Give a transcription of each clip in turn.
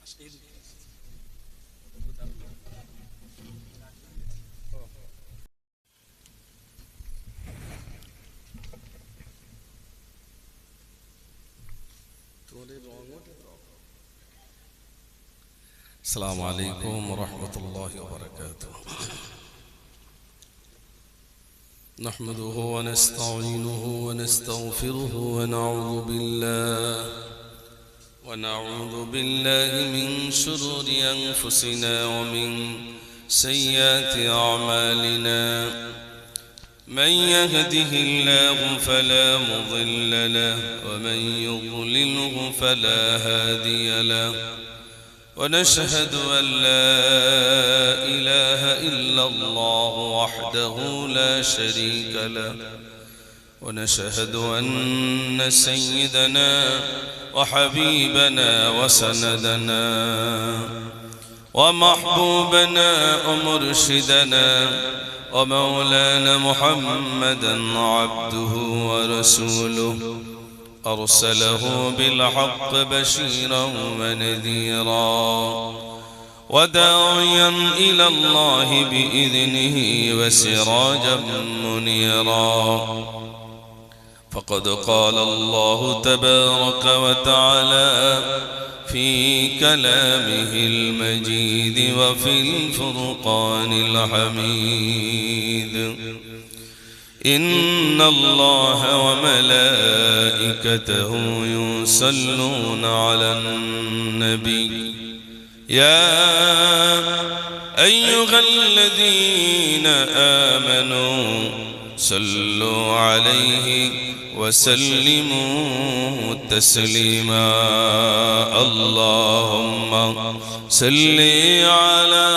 السلام عليكم ورحمة الله وبركاته. نحمده ونستعينه ونستغفره ونعوذ بالله من شرور أنفسنا ومن سيئات أعمالنا. من يهده الله فلا مضل له ومن يضلله فلا هادي له. ونشهد أن لا إله إلا الله وحده لا شريك له. ونشهد أن سيدنا وحبيبنا وسندنا ومحبوبنا ومرشدنا ومولانا محمدا عبده ورسوله أرسله بالحق بشيرا ونذيرا وداعيا إلى الله بإذنه وسراجا منيرا. فقد قال الله تبارك وتعالى في كلامه المجيد وفي الفرقان الحميد: إن الله وملائكته يصلون على النبي يا أيها الذين آمنوا صلوا عليه وسلموا تسليما. اللهم صل على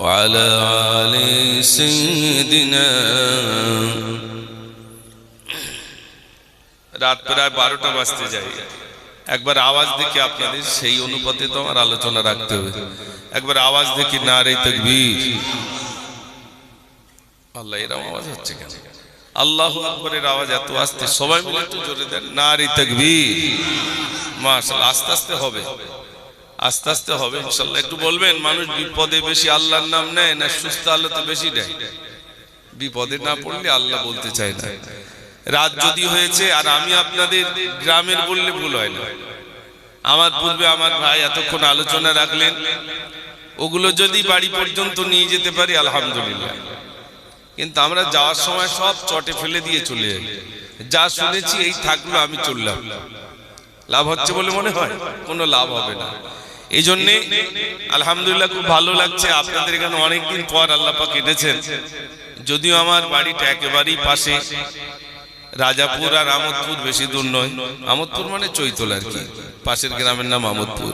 وعلى آل سيدنا। রাত প্রায় 12টা বাজতে যায়। একবার আওয়াজ দেখে আপনাদের সেই অনুপাতে তো আমার আলোচনা রাখতে হবে। একবার আওয়াজ দেখি নারে তাকবীর। আল্লাহ, এরকম আওয়াজ হচ্ছে কেন? আল্লাহু আকবারের আওয়াজ এত আস্তে, সবাই মিলে একটু জোরে দেন নারে তাকবীর। মাশাআল্লাহ, আস্তে আস্তে হবে, আস্তে আস্তে হবে ইনশাআল্লাহ। একটু বলবেন, মানুষ বিপদে বেশি আল্লাহর নাম নেয় না সুস্থ হালতে বেশি নেয়? বিপদে না পড়লে আল্লাহ বলতে চায় না। রাত যদি হয়েছে আর আমি আপনাদের গ্রামের বললে ভুল হয় না। আমার পূর্বে আমার ভাই এতক্ষণ আলোচনা রাখলেন, ওগুলো যদি বাড়ি পর্যন্ত নিয়ে যেতে পারি আলহামদুলিল্লাহ। কিন্তু আমরা যাওয়ার সময় সব চটে ফেলে দিয়ে চলে যাই। যা শুনেছি এই থাকলো, আমি চললাম। লাভ হচ্ছে বলে মনে হয়? কোনো লাভ হবে না। এই জন্যে আলহামদুলিল্লাহ খুব ভালো লাগছে আপনাদের এখানে অনেকদিন পর আল্লাহ পাক এনেছেন। যদিও আমার বাড়িটা একেবারেই পাশে, রাজাপুর আর আমোদপুর বেশি দূর নয়। আমোদপুর মানে চৈতল আর কি, পাশের গ্রামের নাম আমোদপুর।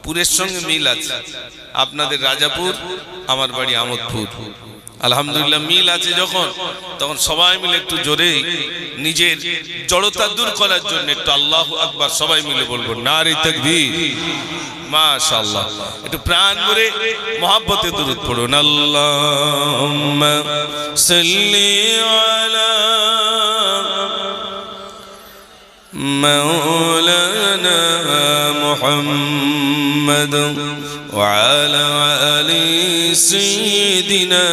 পুরের সঙ্গে মিল আছে। আপনাদের রাজাপুর, আমার বাড়ি আমোদপুর। আলহামদুলিল্লাহ মিল আছে যখন, তখন সবাই মিলে একটু জোরে নিজের জড়তা দূর করার জন্য একটু আল্লাহু আকবার সবাই মিলে বলবো নারে তাকবীর। মাশাআল্লাহ, একটু প্রাণ ভরে মহব্বতে দুরূদ পড়ুন। আল্লাহুম্মা সাল্লি আলা মাওলানা মুহাম্মদ ওয়া আলা আলি সাইয়্যিদিনা।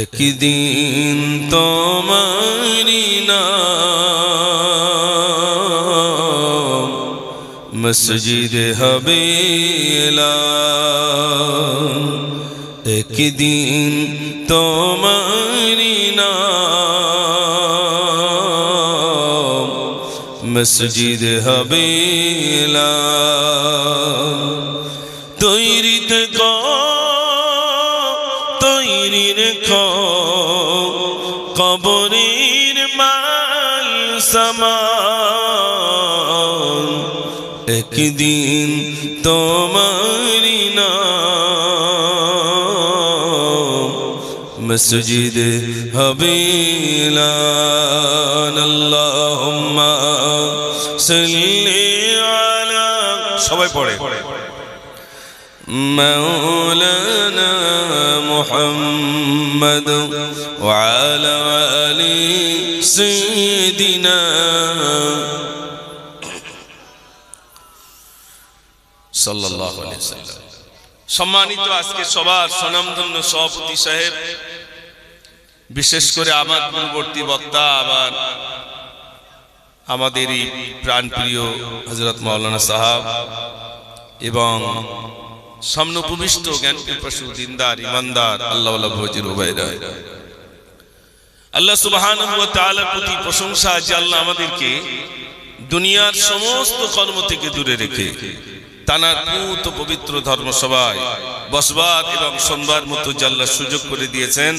একদিন তোমারি নাম মসজিদে হবে এলান। একদিন তোমারি নাম মসজিদে হবে এলান। তৈরি থেকো, তৈরি রেখো কবরের মাল সামান। একদিন তোমারি নাম মসজিদে হবে এলান। আল্লাহুম্মা সাল্লি আলা, সবাই পড়ে মাওলানা محمد وعلى آل سيدنا সাল্লাল্লাহু আলাইহি ওয়াসাল্লাম। সম্মানিত আজকে সবার স্বনামধন্য সভাপতি সাহেব, বিশেষ করে আমার পূর্ববর্তী বক্তা আবার আমাদেরই প্রাণপ্রিয় হযরত মাওলানা সাহেব এবং সামনে উপবিষ্ট জ্ঞান পিপাসু দিনদার ইমানদার আল্লাহওয়ালা ভজির ভাইরা, আল্লাহ সুবহানাহু ওয়া তাআলার প্রতি প্রশংসা যে আল্লাহ আমাদেরকে দুনিয়ার সমস্ত কর্ম থেকে দূরে রেখে তানার পুত পবিত্র ধর্মসভায় বসবার এবং শুনবার মতো আল্লাহ সুযোগ করে দিয়েছেন।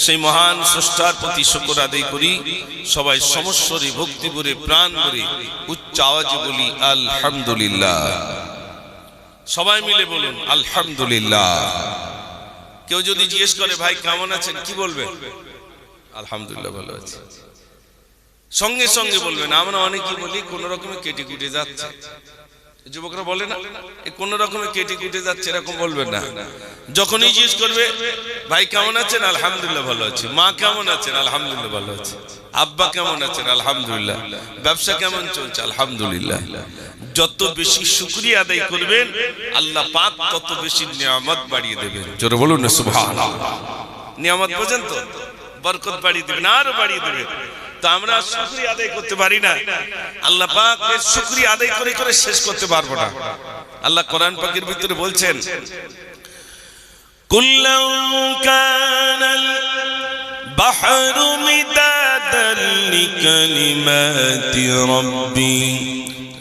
সেই মহান স্রষ্টার প্রতি শুকর আদায় করি। সবাই সমস্বরে ভক্তি ভরে প্রাণ ভরে উচ্চ আওয়াজে বলি আলহামদুলিল্লাহ। সবাই মিলে বলুন আলহামদুলিল্লাহ। কেউ যদি জিজ্ঞেস করে ভাই কেমন আছেন, কি বলবেন? আলহামদুলিল্লাহ ভালো আছি। সঙ্গে সঙ্গে বলবেন। আমরা অনেকেই বলি কোন রকমে কেটে কুটে যাচ্ছে, যুবকরা বলে না কোন রকমে কেটে কুটে যাচ্ছে, এরকম বলবেন না। যখনই জিজ্ঞেস করবে ভাই কেমন আছেন, আলহামদুলিল্লাহ ভালো আছি। মা কেমন আছেন, আলহামদুলিল্লাহ ভালো আছি। আব্বা কেমন আছেন, আলহামদুলিল্লাহ। ব্যবসা কেমন চলছে, আলহামদুলিল্লাহ। যত বেশি শুকরিয়া আদায় করবেন আল্লাহ পাক তত বেশি নিয়ামত বাড়িয়ে দেবেন। জোরে বলুন না সুবহানাল্লাহ। নিয়ামত বোঝেন তো, বরকত বাড়িয়ে দেবেন, আরো বাড়িয়ে দেবেন। তো আমরা শুকরিয়া আদায় করতে পারি না। আল্লাহ পাক এর শুকরিয়া আদায় করে করে শেষ করতে পারবো না। আল্লাহ কোরআন পাকের ভিতরে বলছেন কুল্লাউ কানাল বাহরু মিদাদান লিকালিমাতি রাব্বি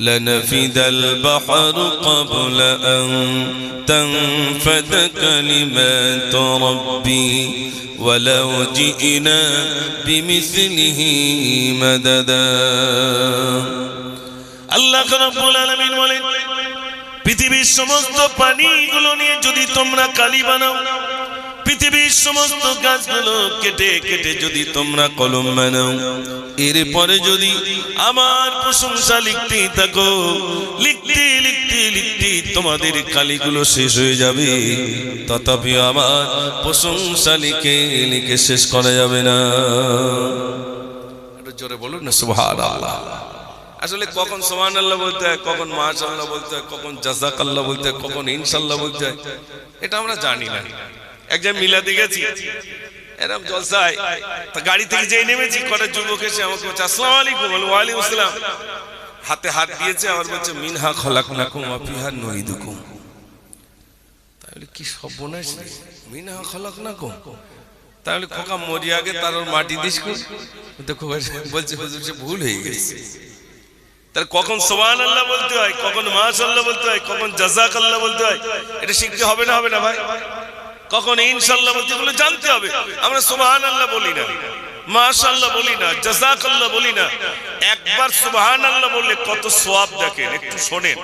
لنفد البحر قبل أن تنفد كلمات ربي ولو جئنا بمثله مددا الله رب العالمين বলেন পৃথিবীর সমস্ত পানিগুলো নিয়ে যদি তোমরা কালি বানাও, পৃথিবীর সমস্ত গাছগুলো কেটে কেটে যদি তোমরা কলম বানাও, এরপরে যদি আমার প্রশংসা লিখতে থাকো, লিখতে লিখতে লিখতে তোমাদের কালিগুলো শেষ হয়ে যাবে, তথাপি আমার প্রশংসা লিখে লিখে শেষ করা যাবে না। একটু জোরে বলুন না সুবহানাল্লাহ। আসলে কখন সুবহানাল্লাহ বলতে হয়, কখন মাশাআল্লাহ বলতে হয়, কখন জাযাকাল্লাহ বলতে হয়, কখন ইনশাআল্লাহ বলতে হয়, এটা আমরা জানি না। এক জায়গায় মিলাতে গেছি, এরকম জলসায় গাড়ি থেকে যেই নেমেছি কটা যুবক এসে আমাকে বলছে আসসালামু আলাইকুম। ওয়া আলাইকুম আসসালাম। হাতে হাত দিয়েছে, আবার বলছে মিনহা খলাকনাকুম ওয়া ফিহা নুঈদুকুম। তাহলে কি সর্বনাশ, মিনহা খলাকনাকুম। তাহলে খোকা মরি আগে তার মাটি দিস কো। দেখো বলছে হুজুর সে ভুল হয়ে গেছে। তাহলে কখন সুবহানাল্লাহ বলতে হয়, কখন মাশাআল্লাহ বলতে হয়, কখন জাযাকাল্লাহ বলতে হয়, এটা শিখতে হবে না, হবে না ভাই? কখন ইনশাআল্লাহ বলতে গুলো জানতে হবে। আমরা সুবহানাল্লাহ বলি না, মাশাআল্লাহ বলি না, জাযাকাল্লাহ বলি না। একবার সুবহানাল্লাহ বললে কত সওয়াব দেখেন, একটু শুনেন।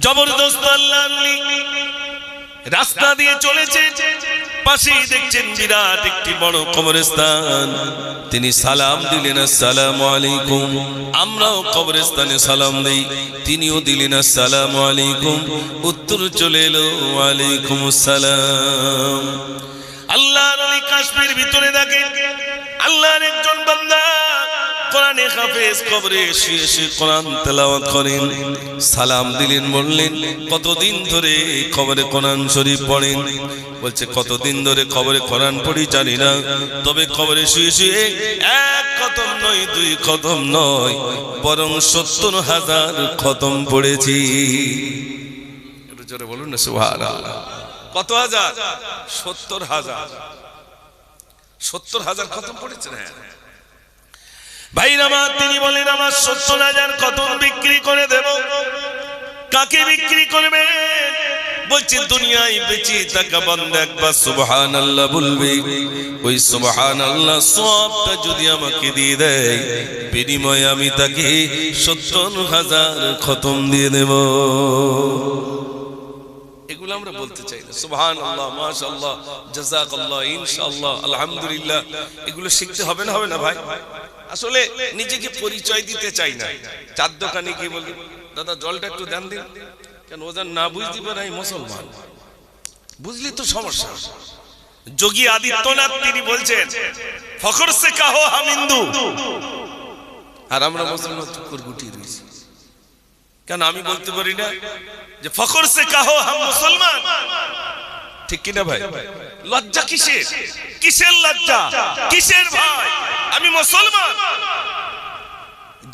জবরদস্ত আল্লাহ রাস্তা দিয়ে চলেছে, পাশেই দেখছেন বিরাট একটি বড় কবরস্থান। তিনি সালাম দিলেন আসসালামু আলাইকুম। আমরাও কবরস্থানে সালাম দেই, তিনিও দিলেন আসসালামু আলাইকুম। উত্তর চলে এলো ওয়ালাইকুম আসসালাম। আল্লাহর ওই কাশ্মীর ভিতরে দেখেন আল্লাহর একজন বান্দা কোরআনে হাফেজ কবরে শুয়ে শুয়ে কোরআন তেলাওয়াত করেন। সালাম দিলেন, বললেন কতদিন ধরে কবরে কোরআন শরীফ পড়েন? বলছে কতদিন ধরে কবরে কোরআন পড়ি জানি না, তবে কবরে শুয়ে শুয়ে এক খতম নয়, দুই খতম নয়, বরং ৭০,০০০ খতম পড়েছি। একটু জোরে বলুন না সুবহানাল্লাহ। কত হাজার? ৭০,০০০। ৭০,০০০ খতম পড়েছেন। ভাইরা মা, তিনি বলেন আমার ৭০,০০০ খতম বিক্রি করে দেব। কাকে বিক্রি করবে? বলছে দুনিয়ায় বেঁচে থাকা বান্দা একবার সুবহানাল্লাহ বলবে, ওই সুবহানাল্লাহ সওয়াবটা যদি আমাকে দিয়ে দেয়, বিনিময়ে আমি তাকে ৭০,০০০ খতম দিয়ে দেব। এগুলো আমরা বলতে চাই না। সুবহানাল্লাহ, মাশাআল্লাহ, জাযাকাল্লাহ, ইনশাআল্লাহ, আলহামদুলিল্লাহ, এগুলো শিখতে হবে না, হবে না ভাই? আসলে নিজেকে পরিচয় দিতে চাই না। চার দোকানে গিয়ে বলি দাদা জলটা একটু দেন দিন, কেন ওদের না বুঝতে পারে মুসলমান। বুঝলি তো সমস্যা। যোগী আদিত্যনাথ তিনি বলছেন ফখর সে কাহো হাম হিন্দু, আর আমরা মুসলমান চুকুর গুটিয়ে রয়েছি। কেন আমি বলতে পারি না যে ফখর সে কাহো হাম মুসলমান? ঠিক কিনা ভাই? লজ্জা কিসের? কিসের লজ্জা? কিসের ভয়? আমি মুসলমান।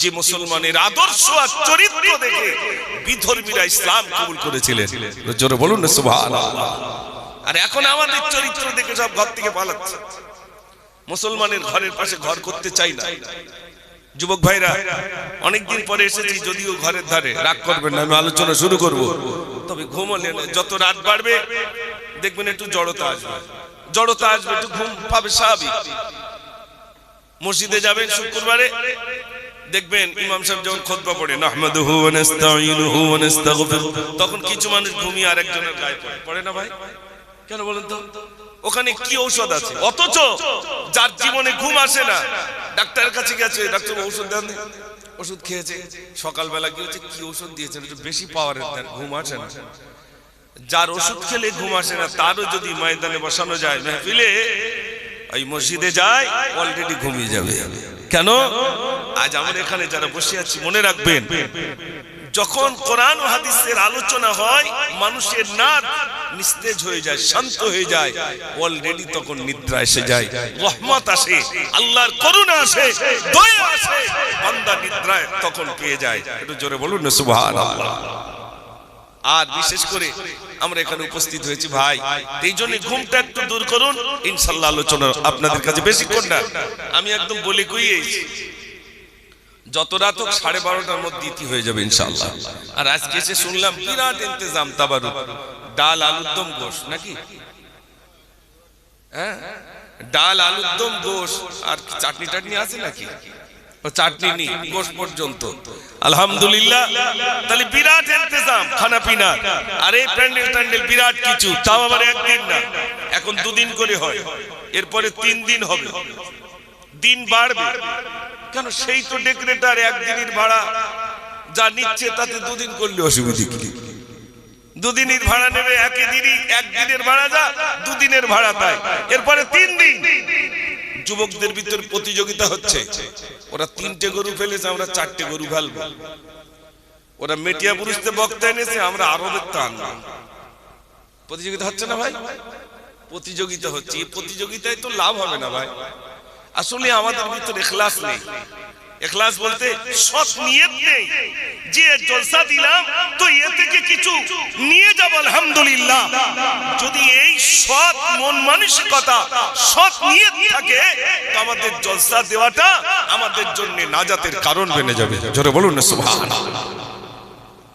যে মুসলমানের আদর্শ আর চরিত্র দেখে বিধর্মীরা ইসলাম কবুল করেছিলেন, জোরে বলুন না সুবহানাল্লাহ। আর এখন আমাদের চরিত্র দেখে সব ঘর থেকে পালাচ্ছে। মুসলমানের ঘরের পাশে ঘর করতে চাই না। যুবক ভাইরা, অনেকদিন পরে এসেছি, যদিও ঘরের ধারে, রাগ করবেন না, আমি আলোচনা শুরু করব। তবে ঘুমোলে না, যত রাত বাড়বে দেখবেন একটু জড়তা আসবে, জড়তা আসবে, একটু ঘুম পাবে স্বাভাবিক। মসজিদে যাবেন শুক্রবারে, দেখবেন ইমাম সাহেব যখন খুতবা পড়ে নাহমাদুহু ওয়া নাস্তাঈনুহু ওয়া নাস্তাগফিরুহ, তখন কিছু মানুষ ঘুমিয়ে আরেকজনের গায়ে পড়ে, পড়ে না ভাই? কেন বলেন তো? ওখানে কি ঔষধ আছে? অথচ যার জীবনে ঘুম আসে না, ডাক্তারের কাছে গেছে, ডাক্তার ঔষধ দেন, ওষুধ খেয়েছে, সকালবেলা কি হচ্ছে, কি ওষুধ দিয়েছেন, একটু বেশি পাওয়ারের দেন, ঘুম আসে না। যার ওষুধ খেলে ঘুম আসে না, তারও যদি ময়দানে বসানো যায়, মেহফিলে, ওই মসজিদে যায়, অলরেডি ঘুমিয়ে যাবে। কেন? আজ আমরা এখানে যারা বসে আছি, মনে রাখবেন, যখন কোরআন ও হাদিসের আলোচনা হয়, মানুষের নাক নিস্তেজ হয়ে যায়, শান্ত হয়ে যায়, অলরেডি তখন নিদ্রা এসে যায়, রহমত আসে, আল্লাহর করুণা আসে, দয়া আসে, বান্দা নিদ্রায় তখন পেয়ে যায়। একটু জোরে বলুন না সুবহানাল্লাহ। আর বিশেষ করে আমরা এখানে উপস্থিত হয়েছি ভাই, এই জন্য ঘুমটা একটু দূর করুন, ইনশাআল্লাহ আলোচনা আপনাদের কাছে বেশিক্ষণ না, আমি একদম বলে কইয়েছি, যত রাত হোক 12:30টার মধ্যে ইতি হয়ে যাবে ইনশাআল্লাহ। আর আজকে এসে শুনলাম বিরাট ইন্তজাম, তাবারুক, ডাল আলুর দম গোশ নাকি, হ্যাঁ, ডাল আলুর দম গোশ, আর চাটনি টাটনি আছে নাকি? চাটনি নি, গোশ পর্যন্ত, আলহামদুলিল্লাহ। তাহলে বিরাট ইন্তজাম খানা পিনা, আর এই প্যান্ডেল ট্যান্ডেল বিরাট কিছু, তাও আবার একদিন না, এখন 2 দিন করে হয়, এরপরে 3 দিন হবে, দিন বাড়বে। কেন? সেই তো ডেকরেটার একদিনের ভাড়া যা নিচ্ছে, তাতে 2 দিন করলে অসুবিধা কি? 2 দিনের ভাড়া নেবে, একদিনের ভাড়া যা, 2 দিনের ভাড়া তাই, এরপরে 3 দিন। যুবকদের ভিতর প্রতিযোগিতা হচ্ছে, ওরা 3টে গরু ফেলেছে, আমরা 4টে গরু ফেলবো। ওরা মেটিয়া পুরুষতে বক্তা এনেছে, আমরা আরবের তা আনবো। প্রতিযোগিতা হচ্ছে না ভাই? প্রতিযোগিতা হচ্ছে। এই প্রতিযোগিতায় তো লাভ হবে না ভাই। আসলে আমাদের ভিতরে ইখলাস নেই। ইখলাস বলতে সৎ নিয়ত নেই, যে জলসা দিলাম তো এ থেকে কিছু নিয়ে যাব আলহামদুলিল্লাহ। যদি এই সৎ মন মানসিকতা, সৎ নিয়ত থাকে, তো আমাদের জলসা দেওয়াটা আমাদের জন্য নাজাতের কারণ বনে যাবে। জোরে বলুন না সুবহানাল্লাহ।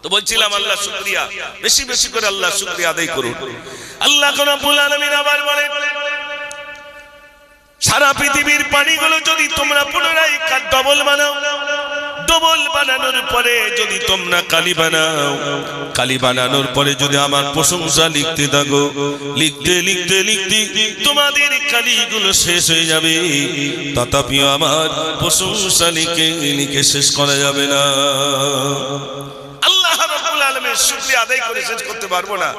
তো বলছিলাম আল্লাহ শুকরিয়া, বেশি বেশি করে আল্লাহ শুকরিয়া আদায় করুন। আল্লাহ রাব্বুল আলামিন আবার বলেন, সারা পৃথিবীর পানিগুলো যদি তোমরা পুনরায় ডবল বানাও, ডবল বানানোর পরে যদি তোমরা কালি বানাও, কালি বানানোর পরে যদি আমার প্রশংসা লিখতে থাকো, লিখতে লিখতে লিখতে তোমাদের কালিগুলো শেষ হয়ে যাবে, তথাপিও আমার প্রশংসা লিখে লিখে শেষ করা যাবে না। আল্লাহ রাব্বুল আলামিনের শুকরিয়া আদায় করে শেষ করতে পারবো না।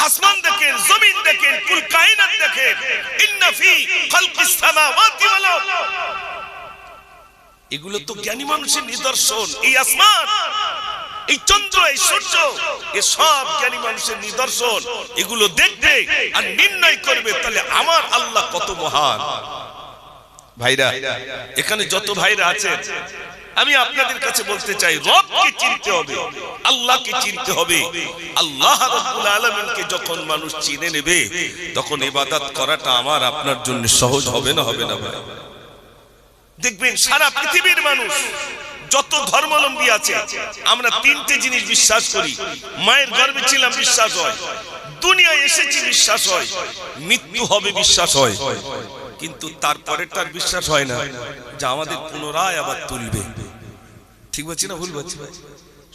আসমান দেখেন, জমিন দেখেন, কুল কায়নাত দেখেন, ইন্না ফি খালকিস সামাওয়াতি ওয়াল আরদ, এগুলো তো জ্ঞানী মানুষের নিদর্শন। এই আসমান, এই চন্দ্র, এই সূর্য, এ সব জ্ঞানী মানুষের নিদর্শন। এগুলো দেখবে আর নির্ণয় করবে তাহলে আমার আল্লাহ কত মহান। ভাইরা, এখানে যত ভাইরা আছেন, আমি আপনাদের কাছে বলতে চাই, রবকে চিনতে হবে, আল্লাহকে চিনতে হবে। আল্লাহ রাব্বুল আলামিনকে যখন মানুষ চিনে নেবে, তখন ইবাদত করাটা আমার আপনার জন্য সহজ হবে না, হবে না ভাই? দেখবেন সারা পৃথিবীর মানুষ যত ধর্মাবলম্বী আছে, আমরা 3টে জিনিস বিশ্বাস করি। মায়ের গর্ভে ছিলাম বিশ্বাস হয়, দুনিয়ায় এসেছি বিশ্বাস হয়, মৃত্যু হবে বিশ্বাস হয়, কিন্তু তারপরেরটার বিশ্বাস হয় না যে আমাদের পুনরায় আবার তুলবে। ঠিক বলছি না ভুল বলছি ভাই?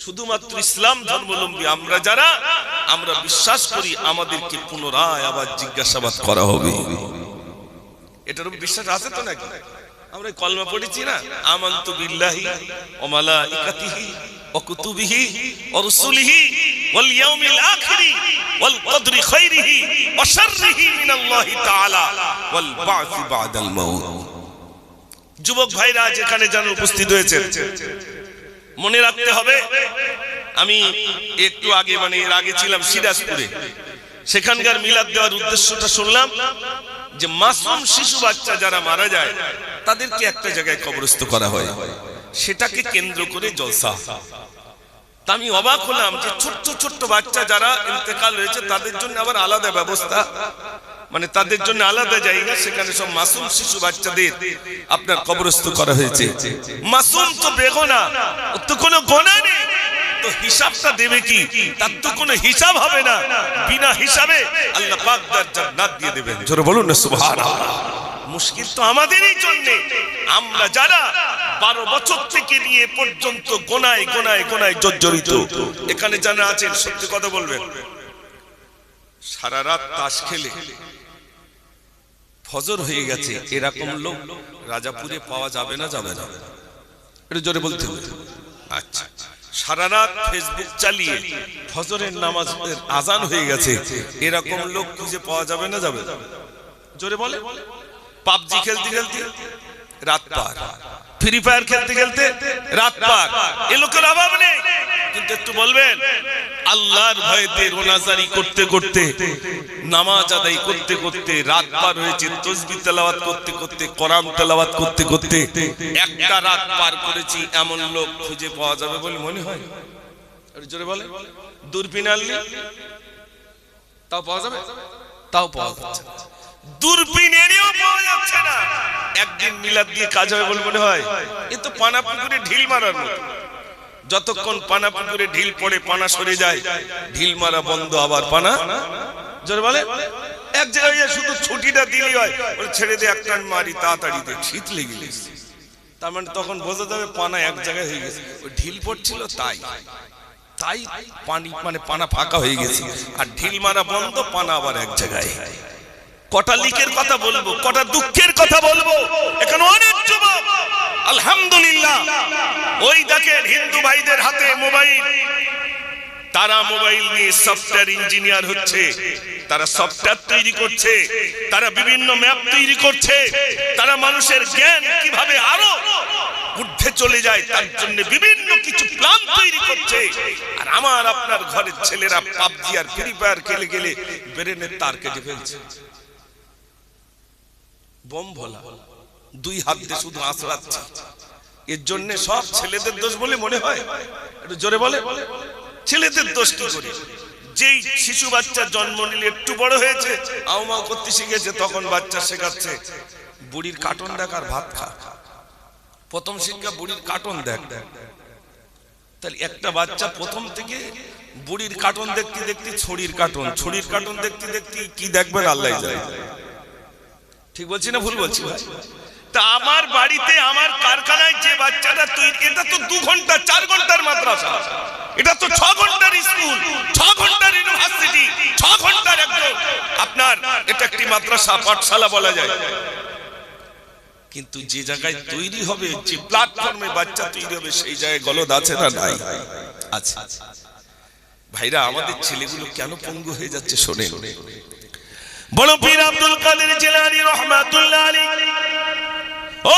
শুধুমাত্র ইসলাম ধর্মাবলম্বী আমরা যারা, আমরা বিশ্বাস করি আমাদেরকে পুনরায় আবার জিজ্ঞাসাবাদ করা হবে। এটার উপর বিশ্বাস আছে তো নাকি? আমরা কলমা পড়েছি না, আমানতু বিল্লাহি ওয়া মালাইকাতিহি ওয়া কুতুবিহি ওয়া রুসুলিহি ওয়াল ইয়াউমিল আখির ওয়াল কদরি খাইরিহি ওয়া শাররিহি মিনাল্লাহি তাআলা ওয়াল বা'থ বা'দাল মাউত। যুবক ভাইরা আজ এখানে যারা উপস্থিত হয়েছেন, মনে রাখতে হবে, আমি একটু আগে এর আগে ছিলাম সিরাজপুরে, সেখানকার মিলাদ দেওয়ার উদ্দেশ্যটা শুনলাম যে মাসুম শিশু বাচ্চা যারা মারা যায় তাদেরকে একটা জায়গায় কবরস্থ করা হয়, সেটাকে কেন্দ্র করে জলসা। তা আমি অবাক হলাম যে ছোট্ট ছোট্ট বাচ্চা যারা ইন্তেকাল হয়েছে তাদের জন্য আবার আলাদা ব্যবস্থা, তাদের জন্য আলাদা জায়গা, সেখানে সব মাসুম শিশু বাচ্চাদের আপনার কবরস্থ করা হয়েছে। মাসুম তো বেগুনাহ, ওর তো কোনো গুনাহ নেই, তো হিসাবটা দেবে কি? তার তো কোনো হিসাব হবে না, বিনা হিসাবে আল্লাহ পাক তার জান্নাত দিয়ে দেবেন। জোরে বলুন না সুবহানাল্লাহ। মুশকিল তো আমাদেরই জন্য, আমরা যারা 12 বছর থেকে নিয়ে পর্যন্ত গোনায় গোনায় গোনায় জর্জরিত। এখানে যারা আছেন সত্যি কথা বলবেন, সারা রাত তাস খেলে ফজর হয়ে গেছে, এরকম লোক রাজাপুরে পাওয়া যাবে না? যাবে না, একটু জোরে বলতে হবে। আচ্ছা, সারা রাত ফেসবুক চালিয়ে ফজরের নামাজের আজান হয়ে গেছে, এরকম লোক খুঁজে পাওয়া যাবে না? যাবে না, জোরে বলে। পাবজি খেলতে খেলতে রাত পার, ফ্রি ফায়ার খেলতে খেলতে রাত পার, এ লোকের অভাব নেই। কিন্তু একটু বলবেন, আল্লাহর ভয়েতে রোনাজারি করতে করতে, নামাজ আদায় করতে করতে রাত পার হয়েছে, তাসবিহ তেলাওয়াত করতে করতে, কোরআন তেলাওয়াত করতে করতে একটা রাত পার করেছি, এমন লোক খুঁজে পাওয়া যাবে বলে মনে হয়? জোরে বলে। দূরবীন আনলে তাও পাওয়া যাবে? তাও পাওয়া যাচ্ছে না, দূরবীন এনেও পাওয়া যাচ্ছে না। একদিন মিলাদ দিয়ে কাজ হবে বলে মনে হয়? এ তো পানা পুকুরে ঢিল মারার মতো, যতক্ষণ পানা পুকুরে ঢিল পড়ে পানা সরে যায়, ঢিল মারা বন্ধ, আবার পানা। জোরে বলে। এক জায়গায় শুধু ছুটিটা দিলেই হয়, বলে ছেড়ে দিয়ে একটা মারি তাড়াতাড়ি, শীত লেগে গেছে, তার মানে তখন বোঝা যাবে পানা এক জায়গায় হয়ে গেছে, ওই ঢিল পড়ছিল তাই তাই পানি পানা ফাঁকা হয়ে গেছে, আর ঢিল মারা বন্ধ, পানা আবার এক জায়গায়। কটা লিকের কথা বলবো, কটা দুঃখের কথা বলবো। এখানে অনেক যুবক আলহামদুলিল্লাহ, ওই দেখেন হিন্দু ভাইদের হাতে মোবাইল, তারা মোবাইল নিয়ে সফটওয়্যার ইঞ্জিনিয়ার হচ্ছে, তারা সফটওয়্যার তৈরি করছে, তারা বিভিন্ন ম্যাপ তৈরি করছে, তারা মানুষের জ্ঞান কিভাবে আরো ঊর্ধ্বে চলে যায় তার জন্য বিভিন্ন কিছু প্ল্যান তৈরি করছে। আর আমার আপনার ঘরের ছেলেরা পাবজি আর ফ্রি ফায়ার খেলে গেলে ব্রেনের তার কেটে ফেলছে, বোম ভোলা, দুই হাত দিয়ে শুধু আঁচড়াচ্ছে। এর জন্য সব ছেলেদের দোষ বলে মনে হয়? একটু জোরে বলে। ছেলেদের দোষ কি করে? যেই শিশু বাচ্চা জন্ম নিলে একটু বড় হয়েছে, আউমাউ করতে শিখেছে, তখন বাচ্চা শেখাচ্ছে বুড়ির কার্টুন দেখ আর ভাত খা। প্রথম শিক্ষা বুড়ির কার্টুন দেখ। তাহলে একটা বাচ্চা প্রথম থেকে বুড়ির কার্টুন দেখতে দেখতে ছড়ির কার্টুন, ছড়ির কার্টুন দেখতে দেখতে কি দেখবেন আল্লাহ জানে। ঠিক বলছি না ভুল বলছি? তা আমার বাড়িতে আমার কারখানায় যে বাচ্চাটা তৈরি, এটা তো 2 ঘন্টা 4 ঘন্টার মাদ্রাসা, এটা তো 6 ঘন্টার স্কুল, 6 ঘন্টার ইউনিভার্সিটি, 6 ঘন্টার একদম আপনার এটা একটি মাদ্রাসা পাঠশালা বলা যায়। কিন্তু যে জায়গায় তৈরি হবে, যে প্ল্যাটফর্মে বাচ্চা তৈরি হবে, সেই জায়গায় গলদ আছে না নাই? আছে। ভাইরা, আমাদের ছেলেগুলো কেন পঙ্গু হয়ে যাচ্ছে শোনেন। বড় পীর আব্দুল কাদের জিলানী রাহমাতুল্লাহ আলাইহি ও